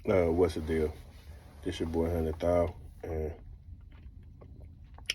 What's the deal? This your boy 100,000, and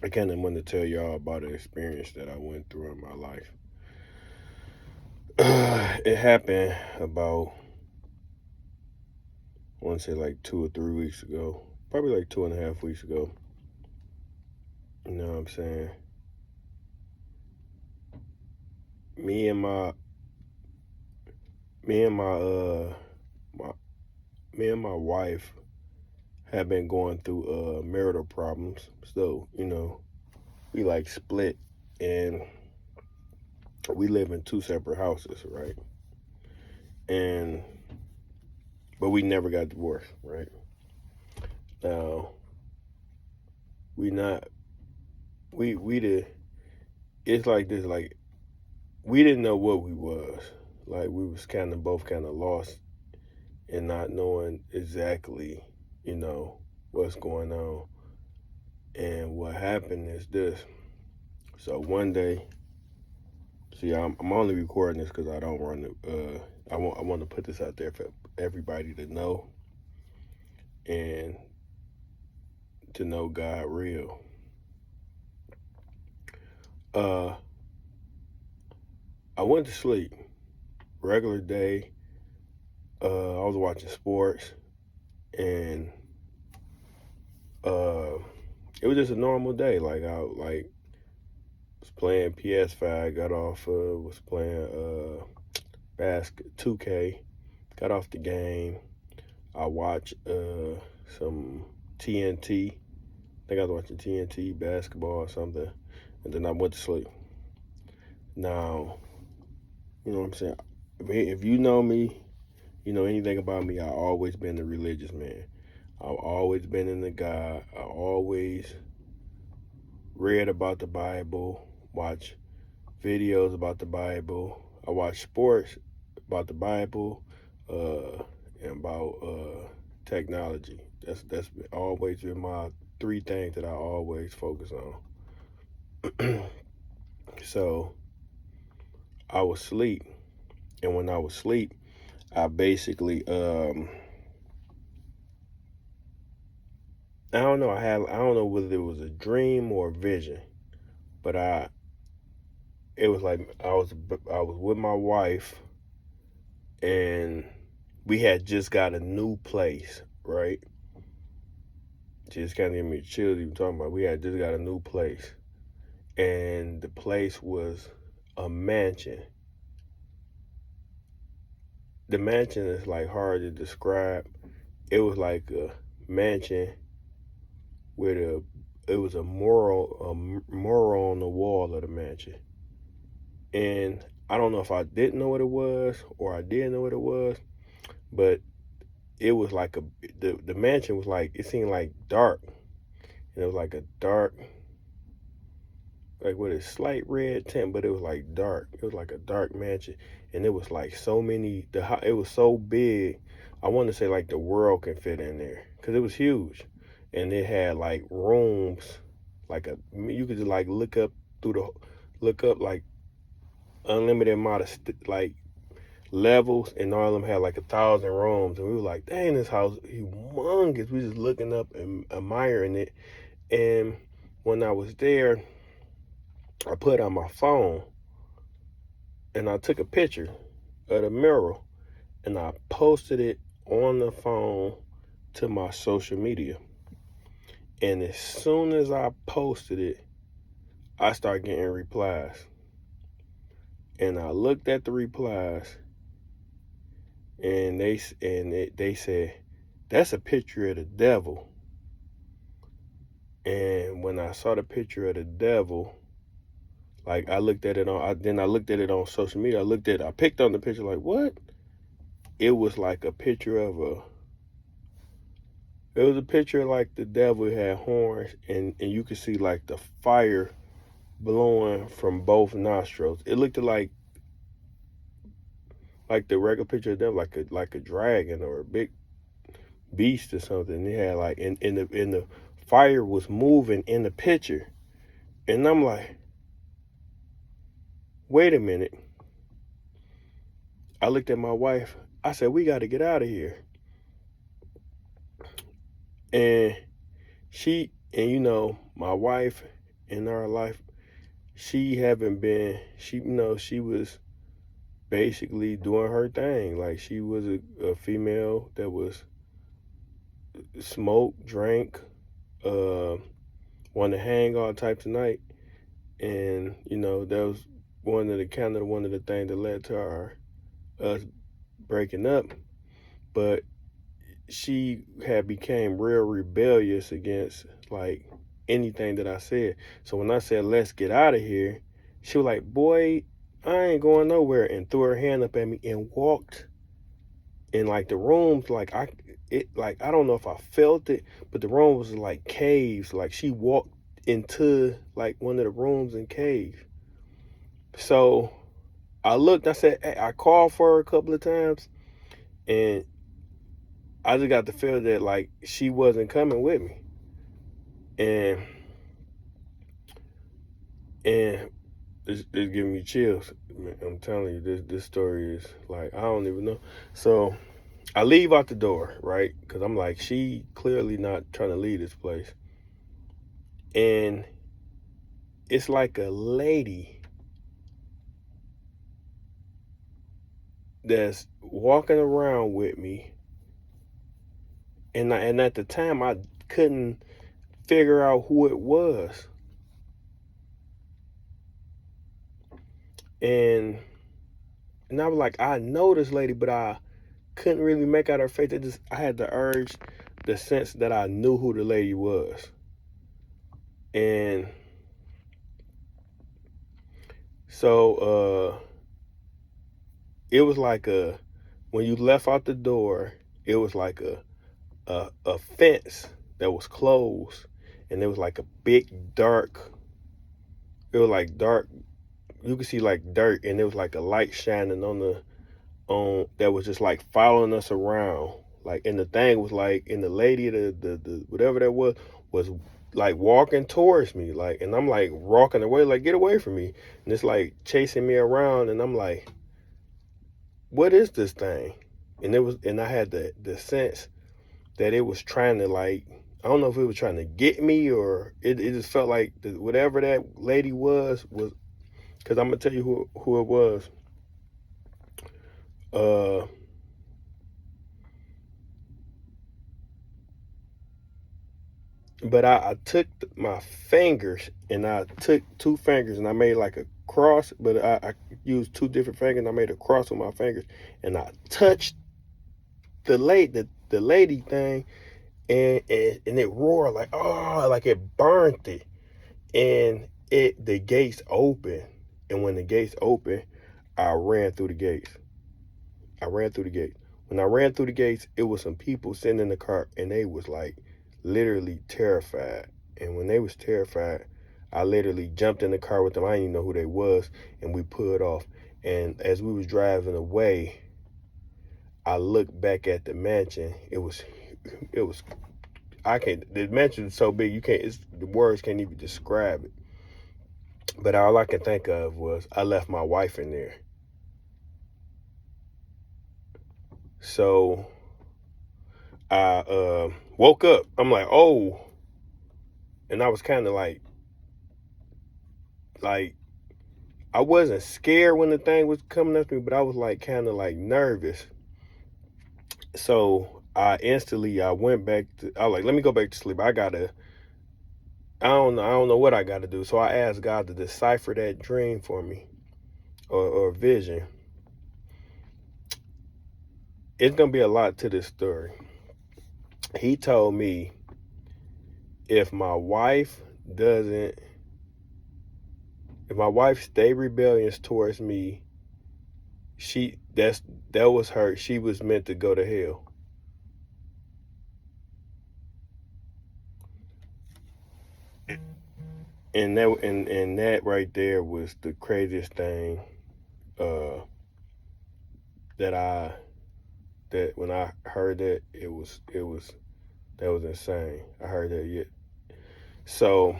I kind of want to tell y'all about an experience that I went through in my life. It happened about, I want to say like 2 or 3 weeks ago, probably like 2.5 weeks ago. You know what I'm saying? Me and my, me and my, my, me and my wife have been going through marital problems. So we like split, and we live in two separate houses, right? And but we never got divorced, right? Now we not we did. It's like this, like we didn't know what we was. Like we was kind of both kind of lost and not knowing exactly, you know, what's going on. And what happened is this. So one day, see, I'm only recording this because I don't want to. I want to put this out there for everybody to know and to know God real. Uh, I went to sleep, regular day. I was watching sports, and uh, it was just a normal day. Like I was playing PS5, got off. Was playing basket 2K, got off the game. I watched some TNT. I think I was watching TNT basketball or something, and then I went to sleep. Now, you know what I'm saying? If you know me, you know anything about me, I've always been a religious man. I've always been into God. I always read about the Bible, watch videos about the Bible. I watch sports about the Bible, and about technology. That's always been my three things that I always focus on. So I was asleep, and when I was asleep, I basically I don't know. I don't know whether it was a dream or a vision, but it was like I was with my wife, and we had just got a new place, right? Just kind of give me chills even talking about. We had just got a new place, and the place was a mansion. The mansion is like hard to describe. It was like a mansion with it was a mural on the wall of the mansion. And I don't know if I didn't know what it was or I did know what it was, but it was like the mansion was like, it seemed like dark, and it was like a dark, like with a slight red tint, but it was like dark. It was like a dark mansion, and it was like so many. It was so big. I want to say like the world can fit in there because it was huge, and it had like rooms, like you could just like look up like unlimited amount of like levels, and all of them had like 1,000 rooms, and we were like, dang, this house humongous. We just looking up and admiring it. And when I was there, I put on my phone and I took a picture of the mural, and I posted it on the phone to my social media. And as soon as I posted it, I started getting replies. And I looked at the replies, and they said, that's a picture of the devil. And when I saw the picture of the devil, like I looked at it then I looked at it on social media. I picked on the picture, like, what? It was like a picture of it was a picture like the devil had horns, and you could see like the fire blowing from both nostrils. It looked like the regular picture of the devil, like a dragon or a big beast or something. It had like, and the fire was moving in the picture. And I'm like, wait a minute. I looked at my wife. I said, we got to get out of here. And my wife in our life, she was basically doing her thing. Like, she was a female that was smoked, drank, uh, wanted to hang all types of night. And, that was one of the things that led to us breaking up. But she had became real rebellious against like anything that I said. So when I said let's get out of here, she was like, "Boy, I ain't going nowhere," and threw her hand up at me and walked in like the rooms. I don't know if I felt it, but the room was like caves. Like, she walked into like one of the rooms in caves. So I looked. I said, hey, I called for her a couple of times, and I just got the feel that like she wasn't coming with me. And it's giving me chills. I'm telling you, this story is like, I don't even know. So I leave out the door, right? Because I'm like, she clearly not trying to leave this place. And it's like a lady that's walking around with me. And at the time, I couldn't figure out who it was. And I was like, I know this lady, but I couldn't really make out her face. I had the urge, the sense that I knew who the lady was. And so it was like when you left out the door, it was like a fence that was closed, and it was like a big dark. It was like dark. You could see like dirt, and it was like a light shining on that was just like following us around. Like, and the thing was like, and the lady, the whatever that was like walking towards me, like, and I'm like walking away, like, get away from me, and it's like chasing me around, and I'm like, what is this thing? And I had the sense that it was trying to, like, I don't know if it was trying to get me, or it just felt like whatever that lady was, because I'm gonna tell you who it was. But I took my fingers, and I took two fingers, and I made like a cross, but I used two different fingers, and I made a cross with my fingers, and I touched the lady thing, and it roared like, oh, like it burnt it. And the gates open. And when the gates open, I ran through the gates. I ran through the gates. When I ran through the gates, it was some people sitting in the car, and they was like literally terrified. And when they was terrified, I literally jumped in the car with them. I didn't even know who they was, and we pulled off. And as we was driving away, I looked back at the mansion. It was the mansion is so big, the words can't even describe it. But all I could think of was I left my wife in there. So I woke up. I'm like, oh. And I was kind of like I wasn't scared when the thing was coming up to me, but I was like kind of like nervous. So I went back I was like, let me go back to sleep. I don't know what I gotta do. So I asked God to decipher that dream for me, or vision. It's gonna be a lot to this story. He told me if my wife stay rebellious towards me, that was her. She was meant to go to hell. And that right there was the craziest thing uh, that when I heard that, that was insane. I heard that yet. So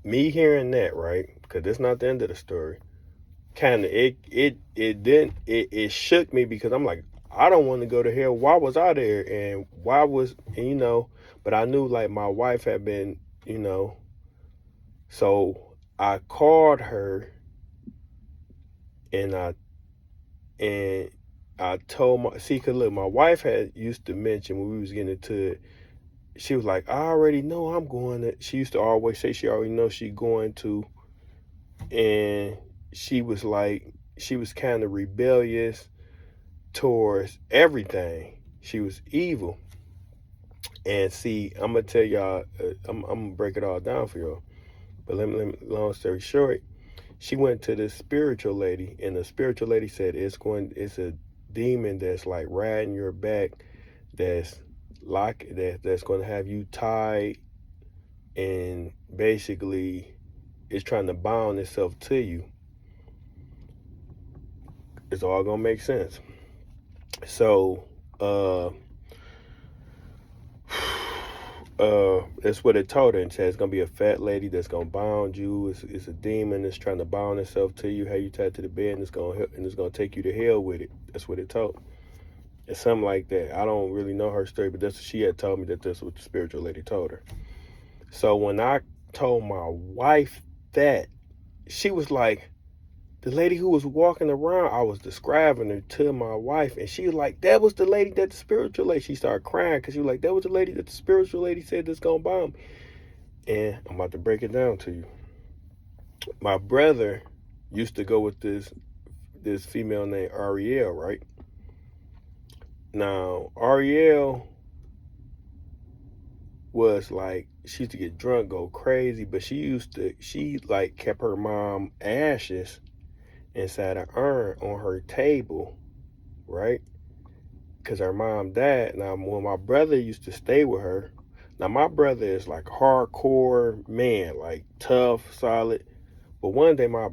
me hearing that, right? Because it's not the end of the story. Kind of it shook me, because I'm like, I don't want to go to hell. Why was I there? And why was, and, you know, but I knew like my wife had been, you know, so I called her and and I told cause look, my wife had used to mention when we was getting into it, she was like, I already know I'm going to, she used to always say she already knows she going to, and she was like, she was kind of rebellious towards everything. She was evil. And see, I'm gonna tell y'all, I'm gonna break it all down for y'all. But long story short, she went to this spiritual lady, and the spiritual lady said it's a demon that's like riding your back, that's that's gonna have you tied, and basically it's trying to bound itself to you. It's all gonna make sense. So, that's what it told her, and said it's gonna be a fat lady that's gonna bound you. It's a demon that's trying to bound itself to you, have you tied to the bed, and it's gonna take you to hell with it. That's what it told. It's something like that. I don't really know her story, but that's what she had told me, that that's what the spiritual lady told her. So when I told my wife that, she was like, the lady who was walking around, I was describing her to my wife, and she was like, that was the lady that the spiritual lady, she started crying because she was like, that was the lady that the spiritual lady said that's gonna bomb. And I'm about to break it down to you. My brother used to go with this female named Arielle, right? Now, Arielle was like, she used to get drunk, go crazy, but she like kept her mom ashes inside an urn on her table, right? Because her mom died. Now, when my brother used to stay with her, now my brother is like hardcore man, like tough, solid. But one day, my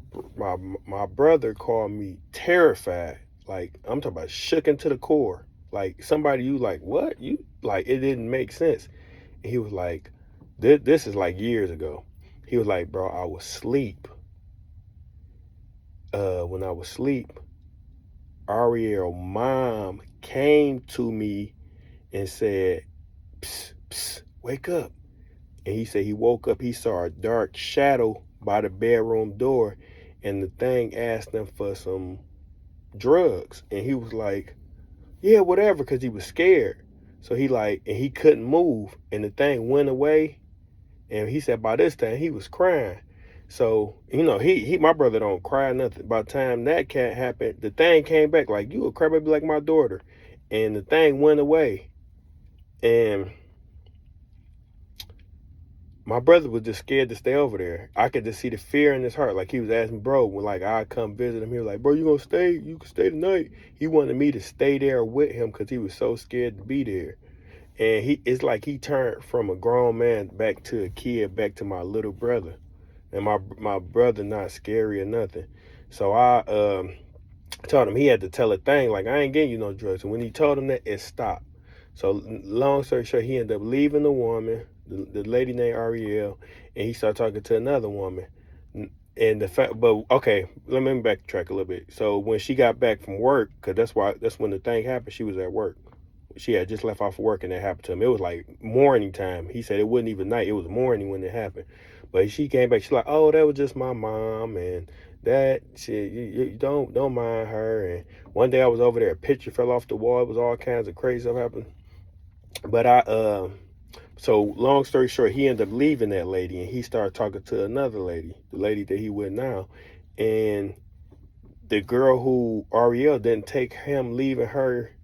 brother called me terrified. Like, I'm talking about shook into the core. Like somebody, you like, what? You like, it didn't make sense. And he was like, this is like years ago. He was like, bro, I was asleep. When I was asleep, Arielle mom came to me and said, psst, psst, wake up. And he said he woke up, he saw a dark shadow by the bedroom door, and the thing asked him for some drugs. And he was like, yeah, whatever, because he was scared. So and he couldn't move, and the thing went away. And he said by this time he was crying. So, you know, he my brother don't cry nothing. By the time that cat happened, the thing came back like, you a crybaby like my daughter. And the thing went away. And my brother was just scared to stay over there. I could just see the fear in his heart. Like he was asking bro, when like I come visit him, he was like, bro, you gonna stay? You can stay tonight. He wanted me to stay there with him because he was so scared to be there. And it's like he turned from a grown man back to a kid, back to my little brother. And my brother not scary or nothing. So I told him he had to tell a thing, like, I ain't getting you no drugs. And when he told him that, it stopped. So long story short, he ended up leaving the woman, the lady named Arielle, and he started talking to another woman. And but okay, let me backtrack a little bit. So when she got back from work, because that's when the thing happened, she was at work. She had just left off of work and that happened to him. It was like morning time. He said it wasn't even night. It was morning when it happened. But she came back. She's like, oh, that was just my mom, and that shit. You don't mind her. And one day I was over there, a picture fell off the wall. It was all kinds of crazy stuff happened. But so long story short, he ended up leaving that lady, and he started talking to another lady, the lady that he with now, and the girl who Arielle didn't take him leaving her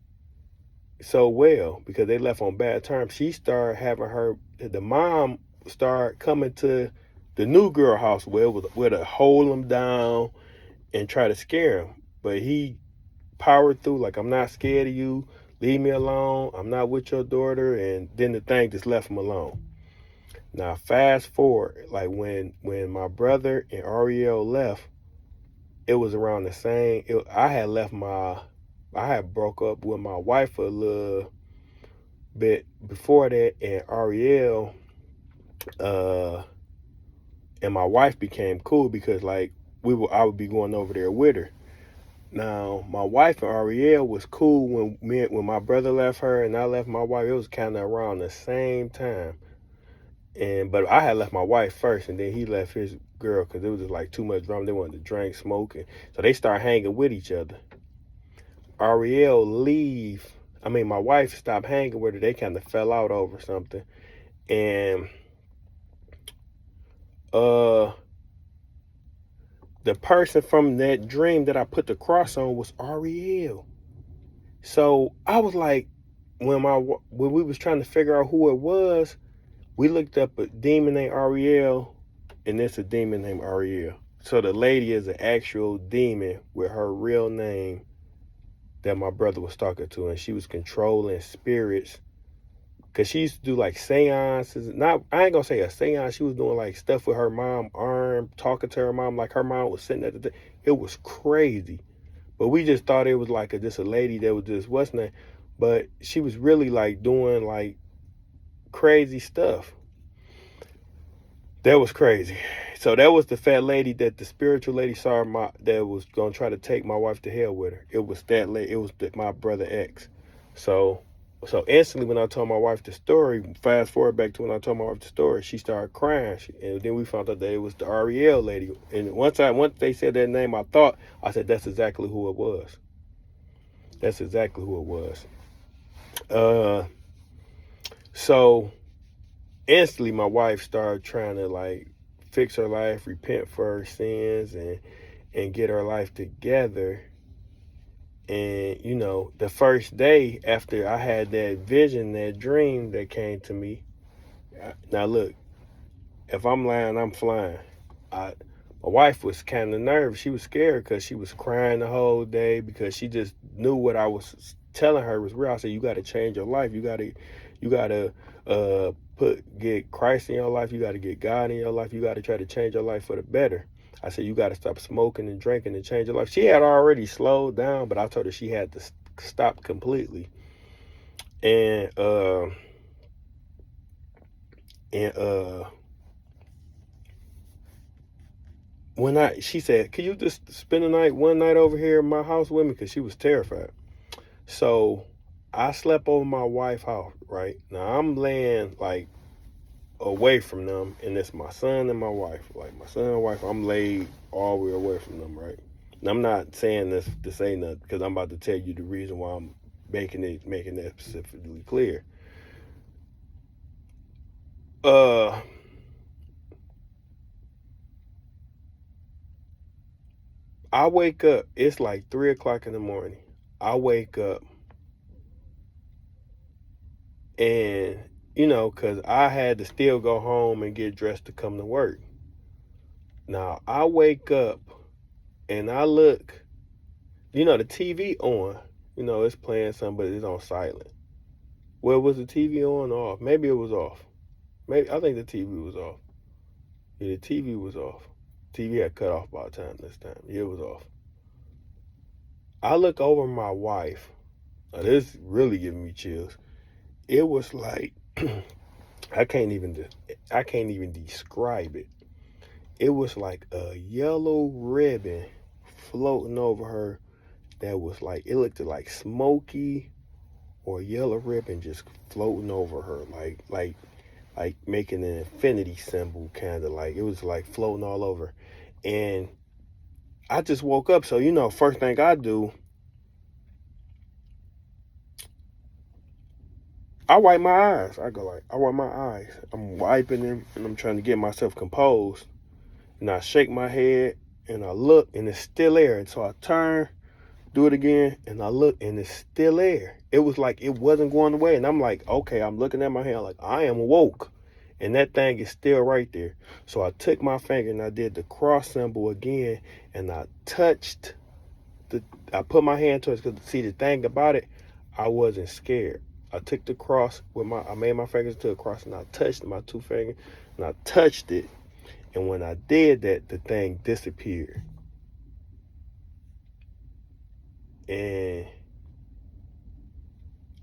so well because they left on bad terms. She started having the mom start coming to the new girl house with to hold him down and try to scare him. But he powered through, like, I'm not scared of you. Leave me alone. I'm not with your daughter. And then the thing just left him alone. Now, fast forward, like when my brother and Arielle left, it was around the same. I had broke up with my wife a little bit before that, and Arielle and my wife became cool because like I would be going over there with her. Now, my wife and Arielle was cool when my brother left her and I left my wife. It was kind of around the same time. But I had left my wife first, and then he left his girl because it was just like too much drama. They wanted to drink, smoke, and so they started hanging with each other. Arielle leave. I mean, my wife stopped hanging with her. They kind of fell out over something, and the person from that dream that I put the cross on was Arielle. So I was like, when we was trying to figure out who it was, we looked up a demon named Arielle, and it's a demon named Arielle. So the lady is an actual demon with her real name that my brother was talking to, and she was controlling spirits. Cause she used to do like seances. Not, I ain't gonna say a seance. She was doing like stuff with her mom arm, talking to her mom like her mom was sitting at the. It was crazy, but we just thought it was like just a lady that was just what's name, but she was really like doing like crazy stuff. That was crazy. So that was the fat lady that the spiritual lady saw that was gonna try to take my wife to hell with her. It was that lady. It was my brother ex. So instantly when I told my wife the story, fast forward back to when I told my wife the story, she started crying. And then we found out that it was the Arielle lady. And once they said that name, I said that's exactly who it was. That's exactly who it was. So instantly my wife started trying to like fix her life, repent for her sins, and get her life together. And the first day after I had that vision, that dream that came to me. Now look, if I'm lying, I'm flying. My wife was kind of nervous. She was scared because she was crying the whole day because she just knew what I was telling her was real. I said, you got to change your life. You got to get Christ in your life. You got to get God in your life. You got to try to change your life for the better. I said, you got to stop smoking and drinking and change your life. She had already slowed down, but I told her she had to stop completely. And she said, could you just spend one night over here in my house with me? Because she was terrified. So I slept over my wife's house, right? Now I'm laying like away from them, and it's my son and my wife. Like my son and wife, I'm laid all the way away from them, right? And I'm not saying this to say nothing because I'm about to tell you the reason why I'm making that specifically clear. I wake up, it's like 3 o'clock in the morning. I wake up and, because I had to still go home and get dressed to come to work. Now, I wake up and I look, the TV on, it's playing something, but it's on silent. Well, was the TV on or off? Maybe it was off. I think the TV was off. Yeah, the TV was off. TV had cut off by the time this time. Yeah, it was off. I look over my wife. Now, this really giving me chills. It was like I can't even describe it. It was like a yellow ribbon floating over her that was like, it looked like smoky or a yellow ribbon just floating over her, like making an infinity symbol, kind of like it was like floating all over. And I just woke up, so first thing I do, I wipe my eyes. I wipe my eyes. I'm wiping them and I'm trying to get myself composed. And I shake my head and I look and it's still there. And so I turn, do it again, and I look and it's still there. It was like it wasn't going away. And I'm like, okay, I'm looking at my hand like I am woke. And that thing is still right there. So I took my finger and I did the cross symbol again and I put my hand to it because see the thing about it, I wasn't scared. I took the cross I made my fingers to the cross and I touched my two fingers and I touched it. And when I did that, the thing disappeared. And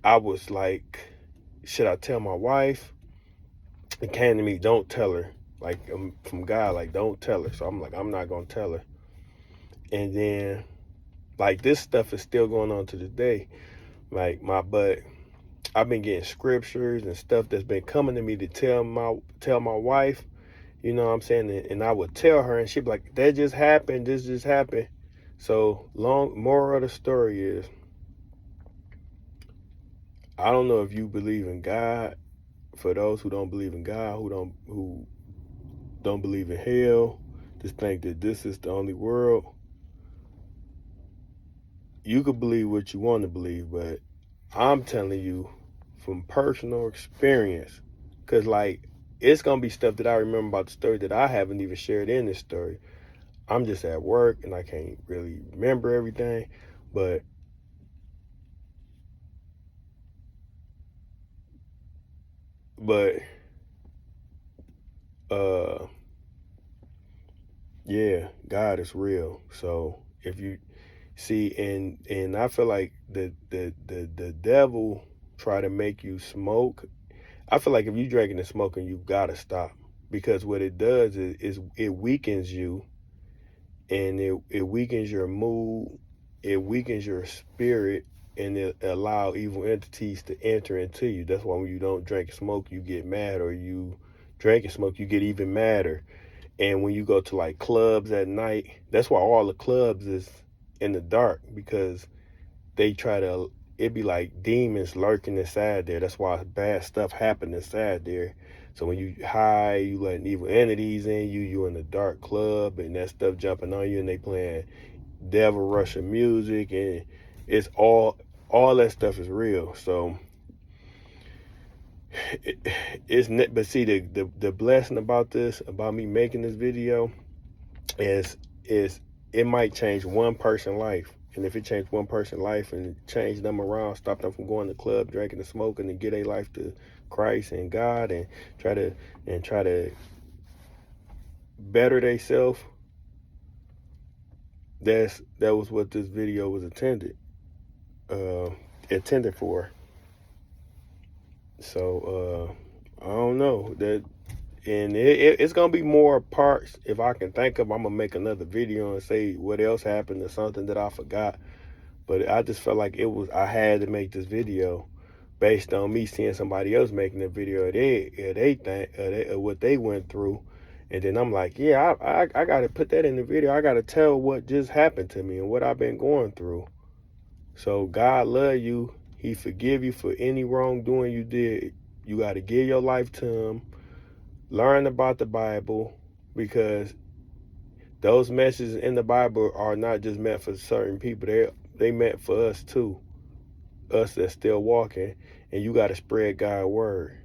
I was like, should I tell my wife? It came to me, don't tell her. Like, from God, like, don't tell her. So I'm like, I'm not going to tell her. And then Like, this stuff is still going on to this day. Like, but I've been getting scriptures and stuff that's been coming to me to tell my wife, you know what I'm saying? And I would tell her, and she'd be like, that just happened, this just happened. So, moral of the story is, I don't know if you believe in God. For those who don't believe in God, who don't believe in hell, just think that this is the only world. You could believe what you want to believe, but I'm telling you from personal experience, because like, it's gonna be stuff that I remember about the story that I haven't even shared in this story. I'm just at work and I can't really remember everything, but but uh yeah, God is real. So if you see, and I feel like the devil try to make you smoke. I feel like if you drinking and smoking, you gotta stop, because what it does is it weakens you, and it weakens your mood, it weakens your spirit, and it allow evil entities to enter into you. That's why when you don't drink and smoke, you get mad, or you drink and smoke, you get even madder. And when you go to like clubs at night, that's why all the clubs is in the dark, because they try to, it be like demons lurking inside there. That's why bad stuff happen inside there. So when you high, you letting evil entities in you, you in the dark club, and that stuff jumping on you, and they playing devil Russian music, and it's all that stuff is real. So it, but see, the blessing about this, about me making this video, is it might change one person's life. And if it changed one person's life and change them around, stop them from going to the club, drinking and smoking, and get their life to Christ and God, and try to better themselves, that was what this video was intended for. So I don't know that. And it's gonna be more parts. If I can think of, I'm gonna make another video and say what else happened or something that I forgot. But I just felt like I had to make this video based on me seeing somebody else making a video of they think of what they went through. And then I'm like, yeah, I got to put that in the video. I got to tell what just happened to me and what I've been going through. So God love you. He forgive you for any wrongdoing you did. You got to give your life to him. Learn about the Bible, because those messages in the Bible are not just meant for certain people. They meant for us too, us that's still walking, and you got to spread God's word.